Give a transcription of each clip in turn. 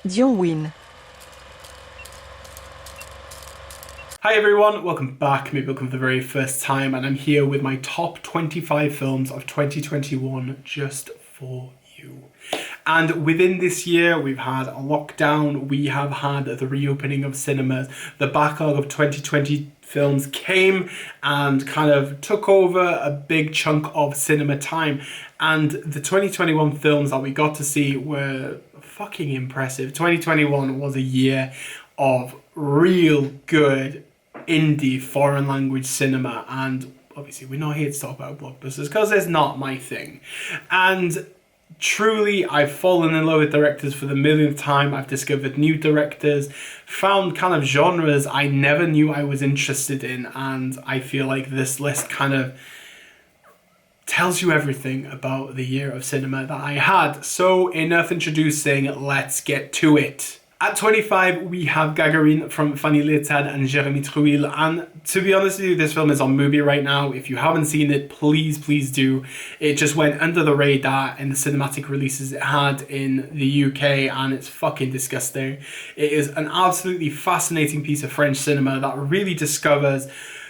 Dion win. Hi everyone, welcome back, maybe welcome for the very first time, and I'm here with my top 25 films of 2021 just for you. And within this year, we've had a lockdown, we have had the reopening of cinemas, the backlog of 2020 films came and kind of took over a big chunk of cinema time, and the 2021 films that we got to see were fucking impressive. 2021 was a year of real good indie foreign language cinema, and obviously we're not here to talk about blockbusters because it's not my thing. And truly, I've fallen in love with directors for the millionth time. I've discovered new directors, found kind of genres I never knew I was interested in, and I feel like this list kind of tells you everything about the year of cinema that I had. So enough introducing, let's get to it. At 25, we have Gagarin from Fanny Leotard and Jérémy Trouille, and to be honest with you, this film is on Mubi right now. If you haven't seen it, please do. It just went under the radar in the cinematic releases it had in the UK, and it's fucking disgusting. It is an absolutely fascinating piece of French cinema that really discovers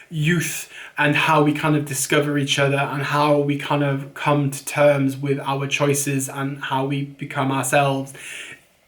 youth and how we kind of discover each other and how we kind of come to terms with our choices and how we become ourselves.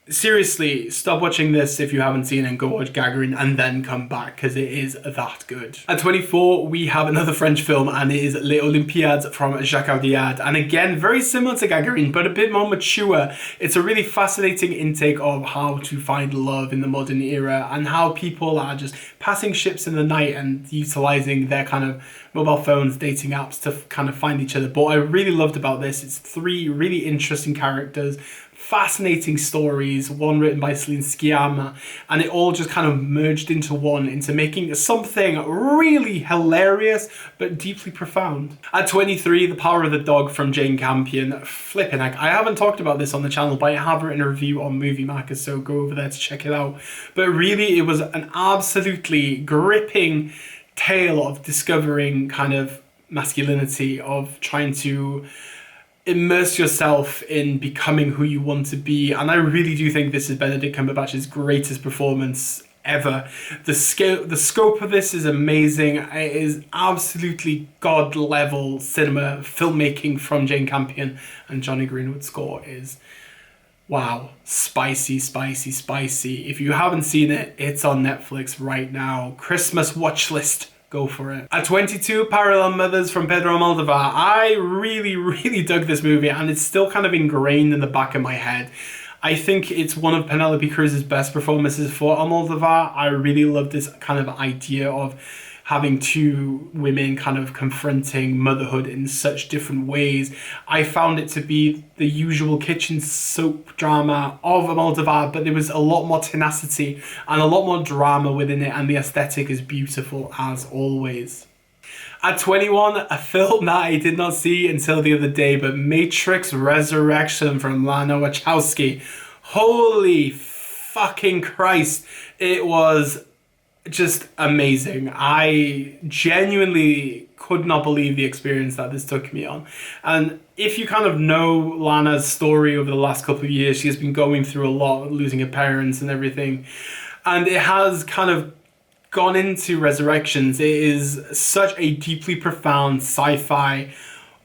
Seriously, stop watching this if you haven't seen it and go watch Gagarin and then come back, because it is that good. At 24, we have another French film, and it is Les Olympiades from Jacques Audiard. And again, very similar to Gagarin, but a bit more mature. It's a really fascinating intake of how to find love in the modern era and how people are just passing ships in the night and utilizing their kind of mobile phones, dating apps to kind of find each other. But what I really loved about this is three really interesting characters, fascinating stories, one written by Celine Sciamma, and it all just kind of merged into one, into making something really hilarious but deeply profound. At 23, The Power of the Dog from Jane Campion. Flipping heck, I haven't talked about this on the channel, but I have written a review on Movie Maker, so go over there to check it out. But really, it was an absolutely gripping tale of discovering kind of masculinity, of trying to immerse yourself in becoming who you want to be. And I really do think this is Benedict Cumberbatch's greatest performance ever. The scope of this is amazing. It is absolutely god level cinema filmmaking from Jane Campion, and Johnny Greenwood's score is wow, spicy. If you haven't seen it, it's on Netflix right now. Christmas watch list. Go for it. At 22, Parallel Mothers from Pedro Almodovar. I really dug this movie, and it's still kind of ingrained in the back of my head. I think it's one of Penelope Cruz's best performances for Almodovar. I really love this kind of idea of having two women kind of confronting motherhood in such different ways. I found it to be the usual kitchen soap drama of Almodovar, but there was a lot more tenacity and a lot more drama within it, and the aesthetic is beautiful as always. At 21, a film that I did not see until the other day, but Matrix Resurrection from Lana Wachowski. Holy fucking Christ. It was just amazing. I genuinely could not believe the experience that this took me on. And if you kind of know Lana's story over the last couple of years, she has been going through a lot, losing her parents and everything. And it has kind of gone into Resurrections. It is such a deeply profound sci-fi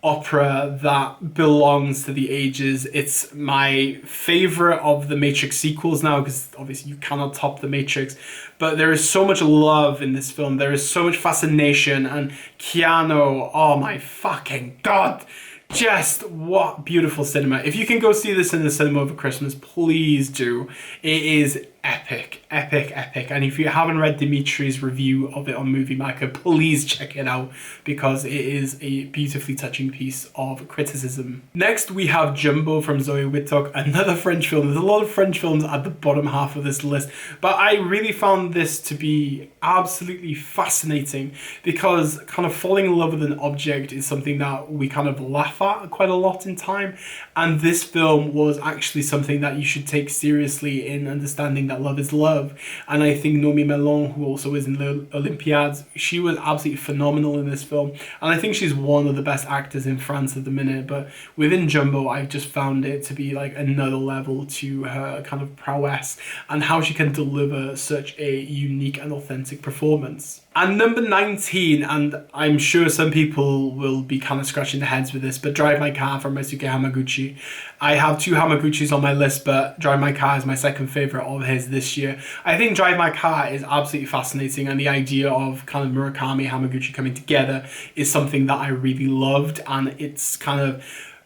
opera that belongs to the ages. It's my favorite of the Matrix sequels now, because obviously you cannot top the Matrix, but there is so much love in this film. There is so much fascination, and Keanu, oh my fucking god, just what beautiful cinema. If you can go see this in the cinema over Christmas, please do. It is epic. And if you haven't read Dimitri's review of it on Movie Maker, please check it out, because it is a beautifully touching piece of criticism. Next, we have Jumbo from Zoe Wittok, another French film. There's a lot of French films at the bottom half of this list, but I really found this to be absolutely fascinating, because kind of falling in love with an object is something that we kind of laugh at quite a lot in time, and this film was actually something that you should take seriously in understanding that that Love is Love. And I think Nomi Melon, who also is in the Olympiad, she was absolutely phenomenal in this film. And I think she's one of the best actors in France at the minute. But within Jumbo, I've just found it to be like another level to her kind of prowess and how she can deliver such a unique and authentic performance. And number 19, and I'm sure some people will be kind of scratching their heads with this, but Drive My Car from Ryusuke Hamaguchi. I have 2 Hamaguchis on my list, but Drive My Car is my second favourite of his this year. I think Drive My Car is absolutely fascinating, and the idea of kind of Murakami, Hamaguchi coming together is something that I really loved, and it's kind of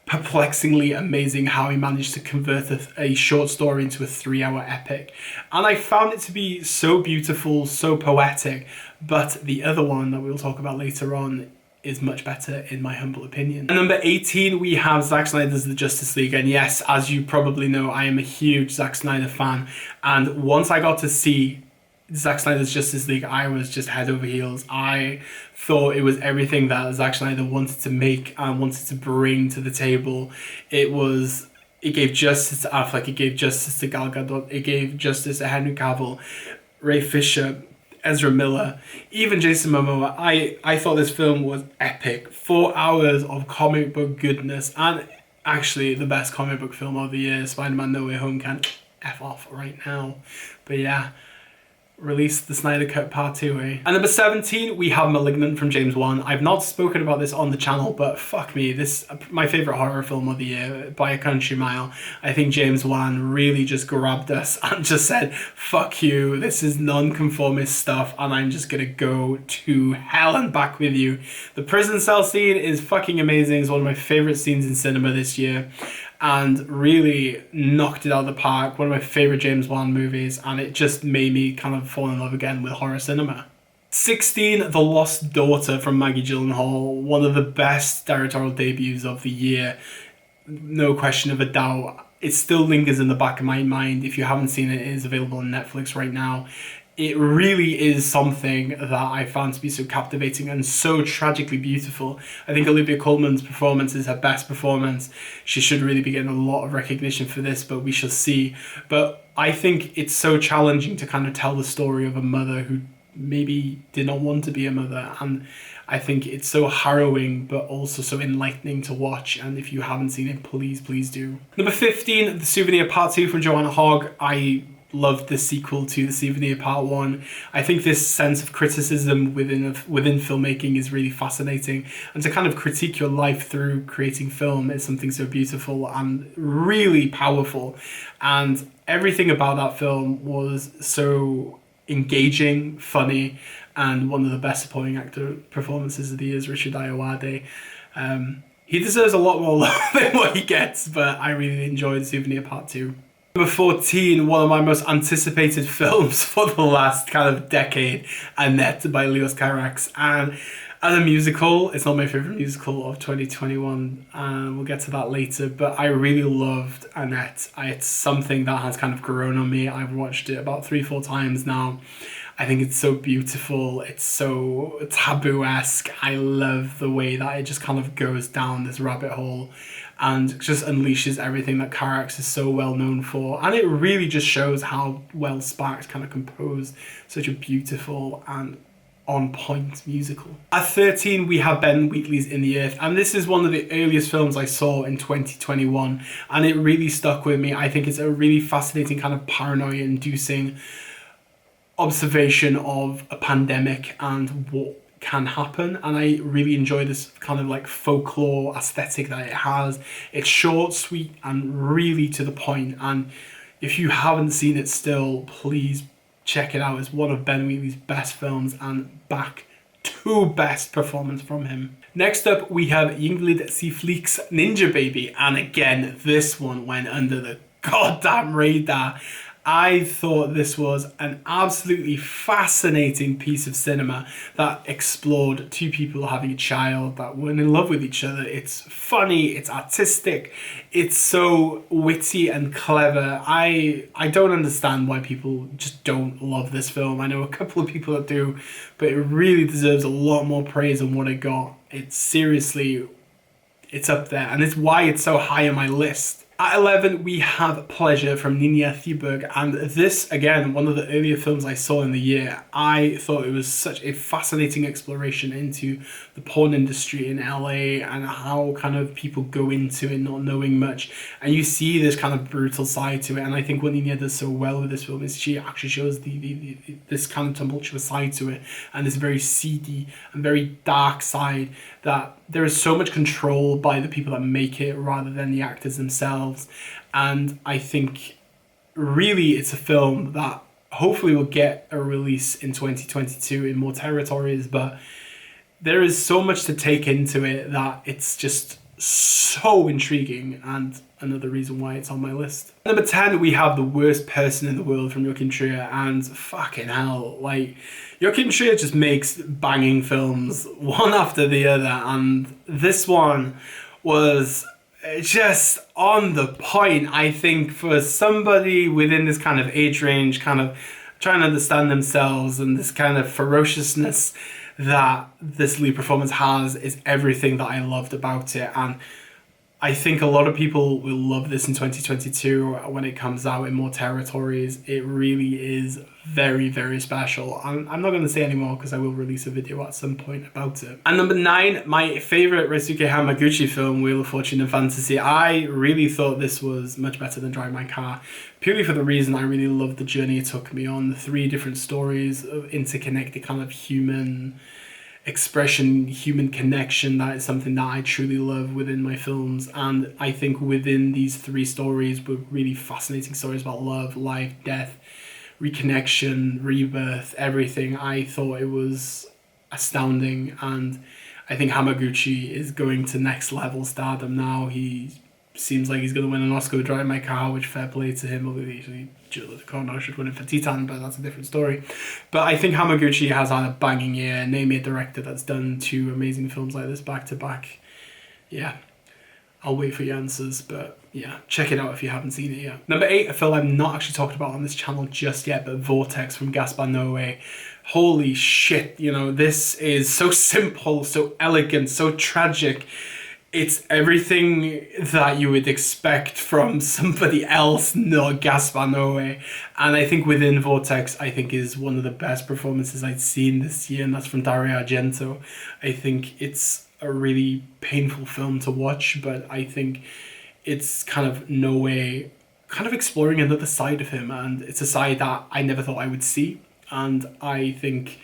perplexingly amazing how he managed to convert a short story into a 3-hour epic. And I found it to be so beautiful, so poetic, but the other one that we'll talk about later on is much better in my humble opinion. And number 18, we have Zack Snyder's The Justice League. And yes, as you probably know, I am a huge Zack Snyder fan. And once I got to see Zack Snyder's Justice League, I was just head over heels. I thought it was everything that Zack Snyder wanted to make and wanted to bring to the table. It gave justice to Affleck, it gave justice to Gal Gadot, it gave justice to Henry Cavill, Ray Fisher, Ezra Miller, even Jason Momoa. I thought this film was epic. 4 hours of comic book goodness, and actually the best comic book film of the year. Spider-Man No Way Home can F off right now. But yeah, release the Snyder Cut Part 2, eh? And number 17, we have Malignant from James Wan. I've not spoken about this on the channel, but fuck me, this my favourite horror film of the year by a country mile. I think James Wan really just grabbed us and just said, fuck you, this is non-conformist stuff, and I'm just gonna go to hell and back with you. The prison cell scene is fucking amazing. It's one of my favourite scenes in cinema this year, and really knocked it out of the park. One of my favourite James Wan movies, and it just made me kind of fall in love again with horror cinema. 16, The Lost Daughter from Maggie Gyllenhaal, one of the best directorial debuts of the year, no question of a doubt. It still lingers in the back of my mind. If you haven't seen it, it is available on Netflix right now. It really is something that I found to be so captivating and so tragically beautiful. I think Olivia Colman's performance is her best performance. She should really be getting a lot of recognition for this, but we shall see. But I think it's so challenging to kind of tell the story of a mother who maybe did not want to be a mother, and I think it's so harrowing but also so enlightening to watch, and if you haven't seen it, please do. Number 15, The Souvenir Part 2 from Joanna Hogg. I loved the sequel to The Souvenir Part 1. I think this sense of criticism within filmmaking is really fascinating, and to kind of critique your life through creating film is something so beautiful and really powerful, and everything about that film was so engaging, funny, and one of the best supporting actor performances of the year is Richard Ayoade. He deserves a lot more love than what he gets, but I really enjoyed Souvenir Part 2. Number 14, one of my most anticipated films for the last kind of decade, Annette by Leos Carax. And as a musical, it's not my favourite musical of 2021, and we'll get to that later, but I really loved Annette. It's something that has kind of grown on me. I've watched it about 3-4 times now. I think it's so beautiful, it's so taboo-esque. I love the way that it just kind of goes down this rabbit hole and just unleashes everything that Carax is so well known for. And it really just shows how well Sparks kind of composed such a beautiful and on-point musical. At 13, we have Ben Wheatley's In the Earth, and this is one of the earliest films I saw in 2021, and it really stuck with me. I think it's a really fascinating kind of paranoia-inducing observation of a pandemic and what can happen, and I really enjoy this kind of like folklore aesthetic that it has. It's short, sweet, and really to the point, and if you haven't seen it still, please check it out. It's one of Ben Wheatley's best films, and back to best performance from him. Next up, we have Ingrid Siflik's Ninja Baby, and again, this one went under the goddamn radar. I thought this was an absolutely fascinating piece of cinema that explored two people having a child that weren't in love with each other. It's funny, it's artistic, it's so witty and clever. I don't understand why people just don't love this film. I know a couple of people that do, but it really deserves a lot more praise than what it got. It's seriously, it's up there, and it's why it's so high on my list. At 11, we have Pleasure from Nina Thiberg, and this, again, one of the earlier films I saw in the year. I thought it was such a fascinating exploration into the porn industry in LA and how kind of people go into it not knowing much, and you see this kind of brutal side to it. And I think what Nina does so well with this film is she actually shows this kind of tumultuous side to it, and this very seedy and very dark side, that there is so much control by the people that make it rather than the actors themselves. And I think really it's a film that hopefully will get a release in 2022 in more territories, but there is so much to take into it that it's just so intriguing, and another reason why it's on my list. Number 10, we have The Worst Person in the World from Joachim Trier, and fucking hell, like, Joachim Trier just makes banging films one after the other, and this one was just on the point, I think, for somebody within this kind of age range, kind of trying to understand themselves, and this kind of ferociousness that this lead performance has is everything that I loved about it. And I think a lot of people will love this in 2022 when it comes out in more territories. It really is very, very special. I'm not going to say anymore because I will release a video at some point about it. And number 9, my favorite Ryusuke Hamaguchi film, Wheel of Fortune and Fantasy. I really thought this was much better than Drive My Car, purely for the reason I really loved the journey it took me on, the 3 different stories of interconnected kind of human expression, human connection. That is something that I truly love within my films, and I think within these 3 stories were really fascinating stories about love, life, death, reconnection, rebirth, everything. I thought it was astounding, and I think Hamaguchi is going to next level stardom now. He seems like he's going to win an Oscar with Drive My Car, which fair play to him. Obviously, Julia Ducournau should win it for Titan, but that's a different story. But I think Hamaguchi has had a banging year. Name a director that's done 2 amazing films like this back to back. Yeah, I'll wait for your answers, but yeah, check it out if you haven't seen it yet. Number 8, a film I'm not actually talking about on this channel just yet, but Vortex from Gaspar Noé. Holy shit, you know, this is so simple, so elegant, so tragic. It's everything that you would expect from somebody else, not Gaspar Noé. And I think within Vortex, I think is one of the best performances I'd seen this year, and that's from Dario Argento. I think it's a really painful film to watch, but I think it's kind of Noé kind of exploring another side of him, and it's a side that I never thought I would see. And I think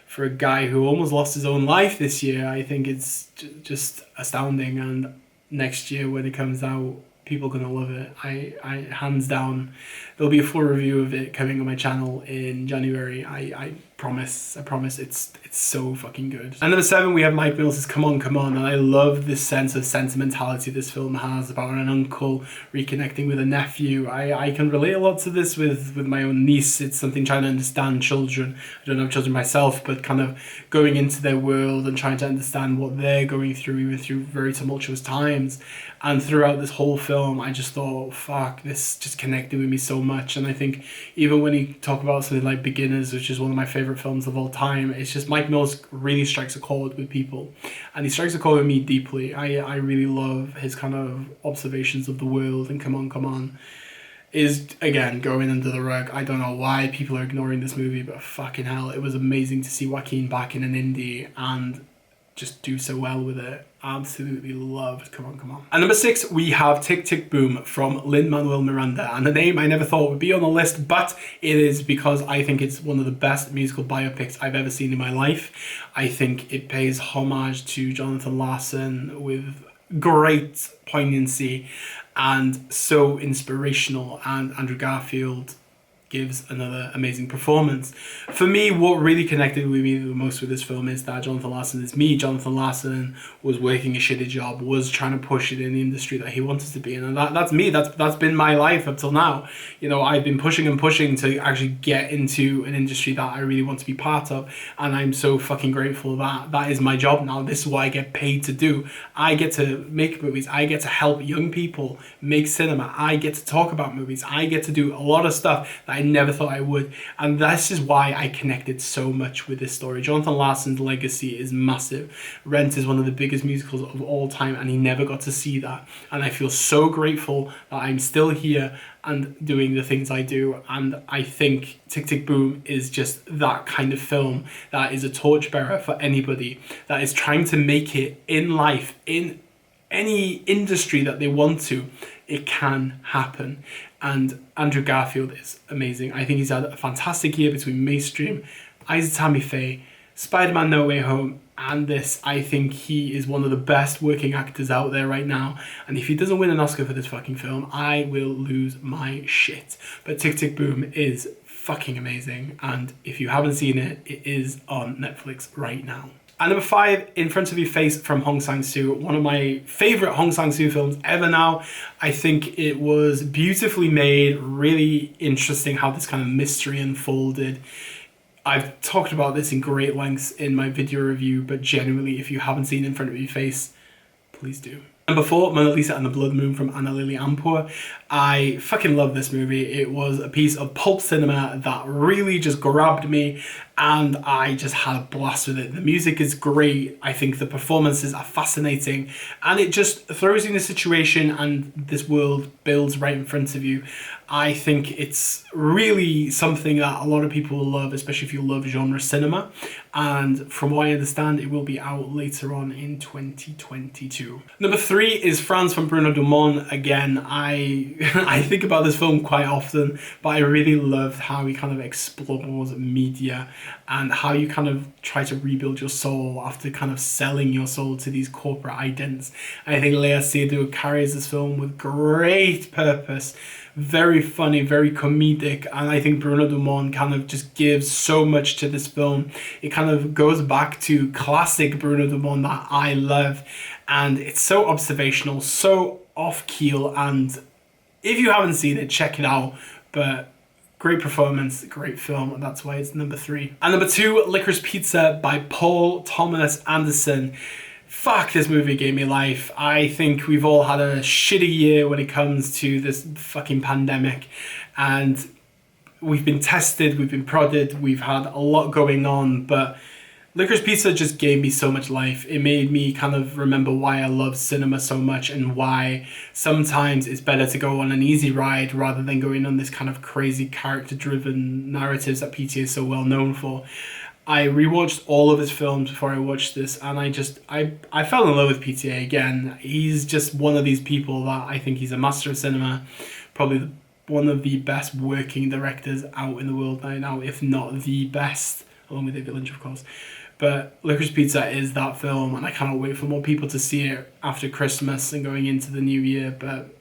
for a guy who almost lost his own life this year, I think it's just astounding. And next year when it comes out, people are going to love it. I hands down, there'll be a full review of it coming on my channel in January. I promise. It's so fucking good. And number 7, we have Mike Mills' Come On, Come On. And I love this sense of sentimentality this film has about an uncle reconnecting with a nephew. I can relate a lot to this with my own niece. It's something trying to understand children. I don't have children myself, but kind of going into their world and trying to understand what they're going through, even through very tumultuous times. And throughout this whole film, I just thought, fuck, this just connected with me so much. And I think even when you talk about something like Beginners, which is one of my favorite films of all time, it's just Mike Mills really strikes a chord with people. And he strikes a chord with me deeply. I really love his kind of observations of the world, and Come On, Come On is, again, going under the rug. I don't know why people are ignoring this movie, but fucking hell, it was amazing to see Joaquin back in an indie and just do so well with it. Absolutely loved Come On, Come On. And number 6, we have Tick, Tick, Boom from Lin-Manuel Miranda. And the name I never thought would be on the list, but it is because I think it's one of the best musical biopics I've ever seen in my life. I think it pays homage to Jonathan Larson with great poignancy and so inspirational. And Andrew Garfield gives another amazing performance. For me, what really connected with me the most with this film is that Jonathan Larson is me. Jonathan Larson was working a shitty job, was trying to push it in the industry that he wanted to be in, and that's me. That's been my life up till now. You know, I've been pushing and pushing to actually get into an industry that I really want to be part of, and I'm so fucking grateful that that is my job now. This is what I get paid to do. I get to make movies. I get to help young people make cinema. I get to talk about movies. I get to do a lot of stuff that I never thought I would. And this is why I connected so much with this story. Jonathan Larson's legacy is massive. Rent is one of the biggest musicals of all time, and he never got to see that. And I feel so grateful that I'm still here and doing the things I do. And I think Tick Tick Boom is just that kind of film that is a torchbearer for anybody that is trying to make it in life, in any industry that they want to. It can happen. And Andrew Garfield is amazing. I think he's had a fantastic year between Mainstream, Isa Tammy Faye, Spider-Man No Way Home, and this. I think he is one of the best working actors out there right now. And if he doesn't win an Oscar for this fucking film, I will lose my shit. But Tick Tick Boom is fucking amazing. And if you haven't seen it, it is on Netflix right now. And number 5, In Front of Your Face from Sang-soo, one of my favourite Sang-soo films ever now. I think it was beautifully made, really interesting how this kind of mystery unfolded. I've talked about this in great lengths in my video review, but genuinely, if you haven't seen In Front of Your Face, please do. Number 4, Mona Lisa and the Blood Moon from Anna Lily Ampur. I fucking love this movie. It was a piece of pulp cinema that really just grabbed me, and I just had a blast with it. The music is great. I think the performances are fascinating, and it just throws you in a situation and this world builds right in front of you. I think it's really something that a lot of people will love, especially if you love genre cinema. And from what I understand, it will be out later on in 2022. Number 3 is France from Bruno Dumont. Again, I think about this film quite often, but I really loved how he kind of explores media and how you kind of try to rebuild your soul after kind of selling your soul to these corporate idents. I think Léa Seydoux carries this film with great purpose. Very funny, very comedic, and I think Bruno Dumont kind of just gives so much to this film. It kind of goes back to classic Bruno Dumont that I love, and it's so observational, so off-keel, and if you haven't seen it, check it out. But great performance, great film, and that's why it's number 3. And number 2, Licorice Pizza by Paul Thomas Anderson. Fuck, this movie gave me life. I think we've all had a shitty year when it comes to this fucking pandemic, and we've been tested, we've been prodded, we've had a lot going on, but Licorice Pizza just gave me so much life. It made me kind of remember why I love cinema so much and why sometimes it's better to go on an easy ride rather than going on this kind of crazy character-driven narratives that PTA is so well known for. I rewatched all of his films before I watched this, and I fell in love with PTA again. He's just one of these people that I think he's a master of cinema, probably one of the best working directors out in the world right now, if not the best, along with David Lynch, of course. But Licorice Pizza is that film, and I cannot wait for more people to see it after Christmas and going into the new year, but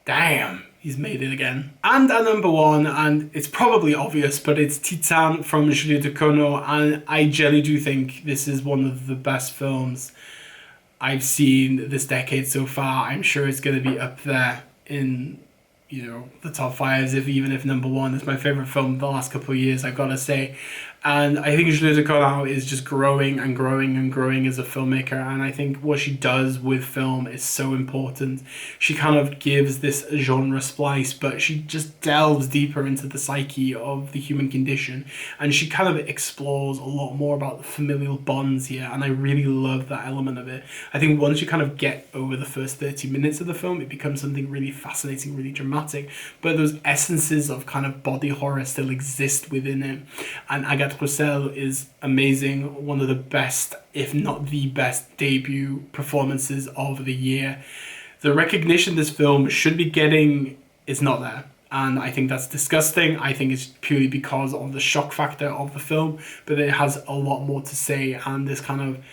damn, he's made it again. And at number 1, and it's probably obvious, but it's Titane from Julia Ducournau, and I genuinely do think this is one of the best films I've seen this decade so far. I'm sure it's going to be up there in, you know, the top 5s, even if number 1 is my favourite film of the last couple of years, I've got to say. And I think Julia Ducournau is just growing and growing and growing as a filmmaker, and I think what she does with film is so important. She kind of gives this genre splice, but she just delves deeper into the psyche of the human condition, and she kind of explores a lot more about the familial bonds here, and I really love that element of it. I think once you kind of get over the first 30 minutes of the film, it becomes something really fascinating, really dramatic, but those essences of kind of body horror still exist within it. And Agathe Roussel is amazing, one of the best, if not the best, debut performances of the year. The recognition this film should be getting is not there, and I think that's disgusting. I think it's purely because of the shock factor of the film, but it has a lot more to say, and this kind of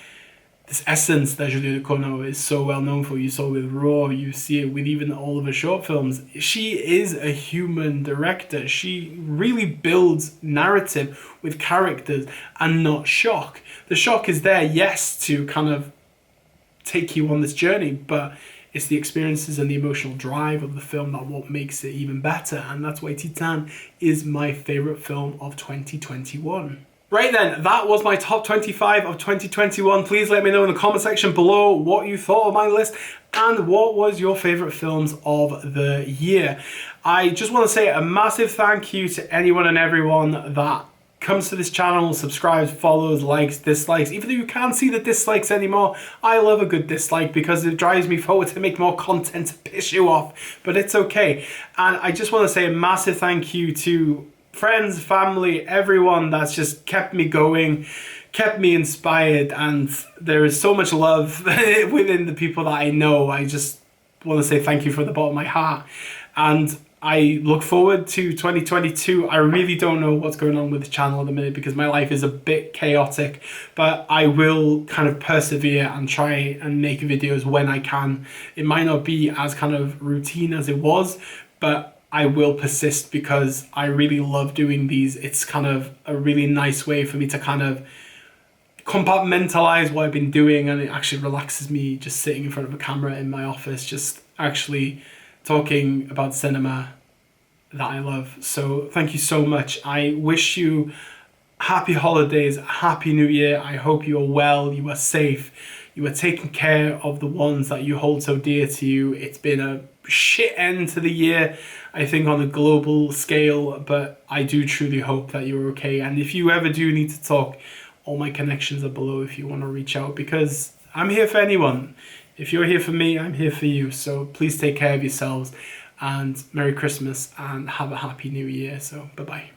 this essence that Julia Ducournau is so well known for. You saw with Raw, you see it with even all of her short films. She is a human director. She really builds narrative with characters and not shock. The shock is there, yes, to kind of take you on this journey, but it's the experiences and the emotional drive of the film that what makes it even better, and that's why Titane is my favourite film of 2021. Right then, that was my top 25 of 2021. Please let me know in the comment section below what you thought of my list and what was your favourite films of the year. I just want to say a massive thank you to anyone and everyone that comes to this channel, subscribes, follows, likes, dislikes. Even though you can't see the dislikes anymore, I love a good dislike because it drives me forward to make more content to piss you off, but it's okay. And I just want to say a massive thank you to friends, family, everyone that's just kept me going, kept me inspired, and there is so much love within the people that I know. I just want to say thank you from the bottom of my heart. And I look forward to 2022. I really don't know what's going on with the channel at the minute because my life is a bit chaotic, but I will kind of persevere and try and make videos when I can. It might not be as kind of routine as it was, but I will persist because I really love doing these. It's kind of a really nice way for me to kind of compartmentalize what I've been doing, and it actually relaxes me just sitting in front of a camera in my office, just actually talking about cinema that I love. So thank you so much. I wish you happy holidays, happy new year. I hope you are well, you are safe, you are taking care of the ones that you hold so dear to you. It's been a shit end to the year, I think, on a global scale, but I do truly hope that you're okay. And if you ever do need to talk, all my connections are below if you want to reach out, because I'm here for anyone. If you're here for me, I'm here for you. So please take care of yourselves, and Merry Christmas and have a happy new year. So bye-bye.